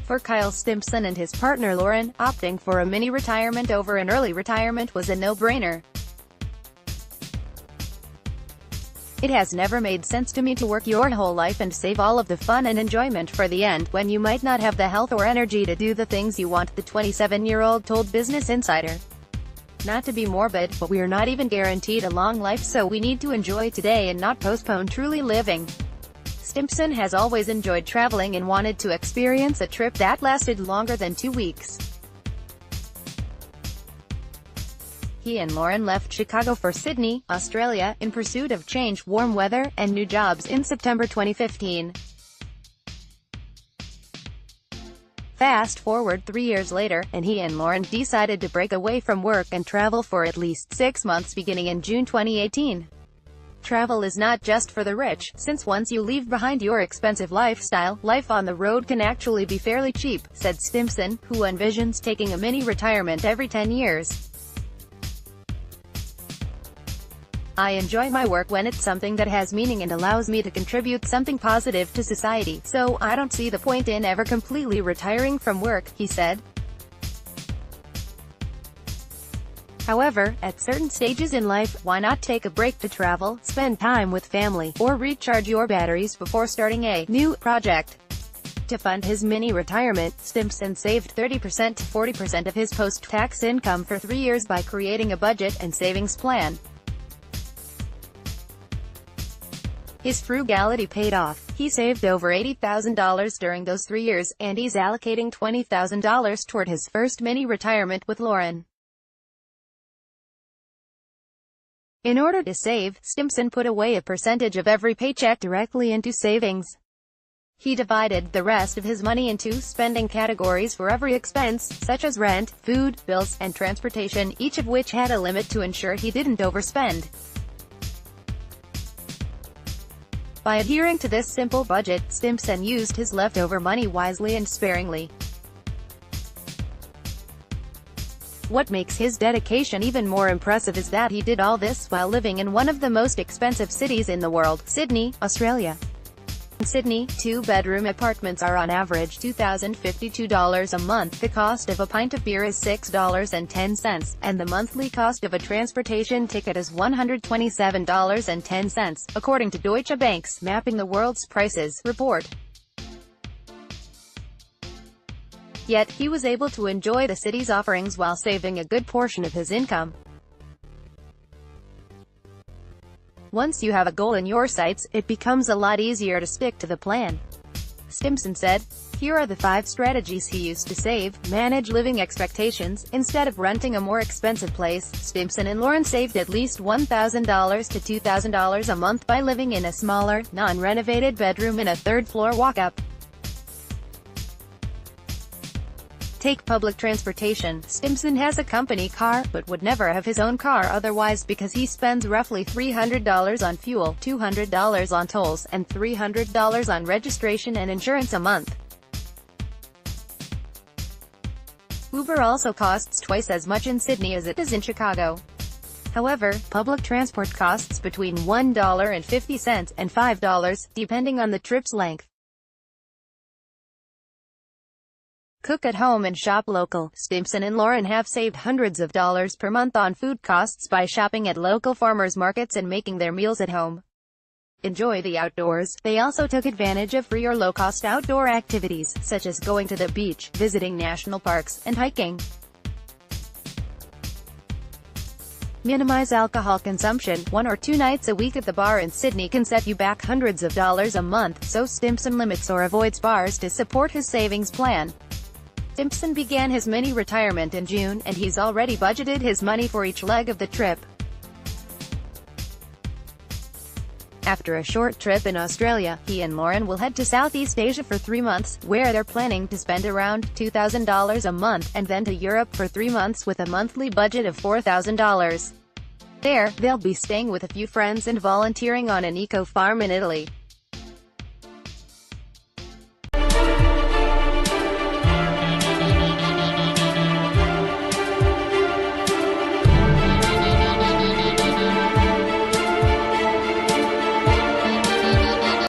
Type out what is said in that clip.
For Kyle Stimpson and his partner Lauren, opting for a mini-retirement over an early retirement was a no-brainer. "It has never made sense to me to work your whole life and save all of the fun and enjoyment for the end, when you might not have the health or energy to do the things you want," the 27-year-old told Business Insider. "Not to be morbid, but we're not even guaranteed a long life, so we need to enjoy today and not postpone truly living." Stimpson has always enjoyed traveling and wanted to experience a trip that lasted longer than 2 weeks. He and Lauren left Chicago for Sydney, Australia, in pursuit of change, warm weather, and new jobs in September 2015. Fast forward 3 years later, and he and Lauren decided to break away from work and travel for at least 6 months beginning in June 2018. "Travel is not just for the rich, since once you leave behind your expensive lifestyle, life on the road can actually be fairly cheap," said Stimpson, who envisions taking a mini-retirement every 10 years. "I enjoy my work when it's something that has meaning and allows me to contribute something positive to society, so I don't see the point in ever completely retiring from work," he said. However, at certain stages in life, why not take a break to travel, spend time with family, or recharge your batteries before starting a new project? To fund his mini-retirement, Stimpson saved 30% to 40% of his post-tax income for 3 years by creating a budget and savings plan. His frugality paid off. He saved over $80,000 during those 3 years, and he's allocating $20,000 toward his first mini-retirement with Lauren. In order to save, Stimpson put away a percentage of every paycheck directly into savings. He divided the rest of his money into spending categories for every expense, such as rent, food, bills, and transportation, each of which had a limit to ensure he didn't overspend. By adhering to this simple budget, Stimpson used his leftover money wisely and sparingly. What makes his dedication even more impressive is that he did all this while living in one of the most expensive cities in the world, Sydney, Australia. In Sydney, 2-bedroom apartments are on average $2,052 a month, the cost of a pint of beer is $6.10, and the monthly cost of a transportation ticket is $127.10, according to Deutsche Bank's Mapping the World's Prices report. Yet, he was able to enjoy the city's offerings while saving a good portion of his income. Once you have a goal in your sights, it becomes a lot easier to stick to the plan. Stimpson said, "Here are the 5 strategies he used to save, manage living expectations." Instead of renting a more expensive place, Stimpson and Lauren saved at least $1,000 to $2,000 a month by living in a smaller, non-renovated bedroom in a 3rd-floor walk-up. Take public transportation. Stimpson has a company car, but would never have his own car otherwise because he spends roughly $300 on fuel, $200 on tolls, and $300 on registration and insurance a month. Uber also costs twice as much in Sydney as it does in Chicago. However, public transport costs between $1.50 and $5, depending on the trip's length. Cook at home and shop local. Stimpson and Lauren have saved hundreds of dollars per month on food costs by shopping at local farmers markets and making their meals at home. Enjoy the outdoors. They also took advantage of free or low-cost outdoor activities, such as going to the beach, visiting national parks, and hiking. Minimize alcohol consumption. 1 or 2 nights a week at the bar in Sydney can set you back hundreds of dollars a month, so Stimpson limits or avoids bars to support his savings plan. Stimpson began his mini-retirement in June, and he's already budgeted his money for each leg of the trip. After a short trip in Australia, he and Lauren will head to Southeast Asia for 3 months, where they're planning to spend around $2,000 a month, and then to Europe for 3 months with a monthly budget of $4,000. There, they'll be staying with a few friends and volunteering on an eco-farm in Italy.